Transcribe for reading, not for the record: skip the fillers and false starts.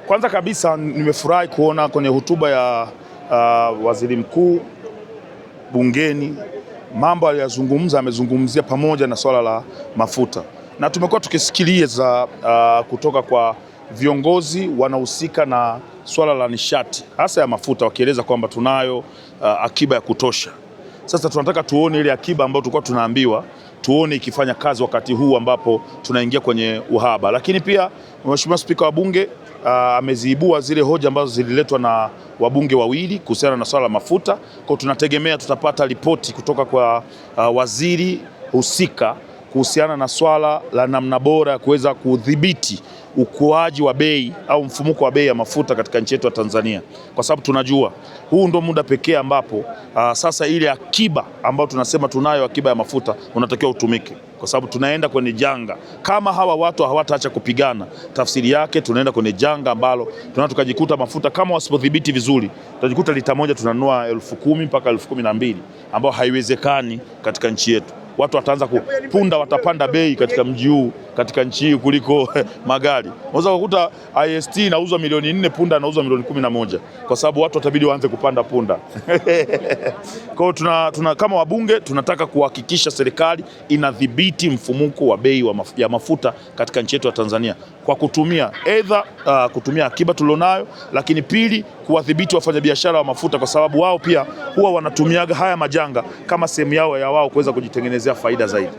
Kwanza kabisa nimefurahi kuona kwenye hotuba ya waziri mkuu bungeni mambo aliyozungumza, amezungumzia pamoja na swala la mafuta, na tumekuwa tukisikiliza kutoka kwa viongozi wanahusika na swala la nishati hasa ya mafuta, wakieleza kwamba tunayo akiba ya kutosha. Sasa tunataka tuone ile akiba ambayo tulikuwa tunaambiwa, tuone ikifanya kazi wakati huu ambapo tunaingia kwenye uhaba. Lakini pia Mheshimiwa Spika wa Bunge ameziibua zile hoja ambazo zililetwa na wabunge wawili kuhusiana na swala la mafuta. Kwa tunategemea tutapata ripoti kutoka kwa waziri husika kuhusiana na swala la namna bora ya kuweza kudhibiti ukuaji wa bei au mfumuko wa bei ya mafuta katika nchi yetu ya Tanzania, kwa sababu tunajua huu ndo muda pekee ambapo sasa ile akiba ambayo tunasema tunayo akiba ya mafuta unatakiwa utumike, kwa sababu tunaenda kwenye janga. Kama hawa watu hawataacha kupigana, tafsiri yake tunaenda kwenye janga ambalo tunataka tukajikuta mafuta kama wasipodhibiti vizuri, tutajikuta lita moja tunanunua 10,000 mpaka 12,000, ambao haiwezekani katika nchi yetu. Watu wataanza kupunda, watapanda bei katika mji huu, katika nchi hii kuliko magari. Unaweza kukuta IST inauzwa milioni 4, punda inauzwa milioni 11, kwa sababu watu watabidi waanze kupanda punda. Kwa hiyo kama wabunge tunataka kuhakikisha serikali inadhibiti mfumuko wa bei ya mafuta katika nchi yetu ya Tanzania kwa kutumia kutumia akiba tulionayo, lakini pili kuwadhibiti wafanyabiashara wa mafuta, kwa sababu wao pia huwa wanatumiaga haya majanga kama sehemu yao ya wao kuweza kujitengenezea faida zaidi.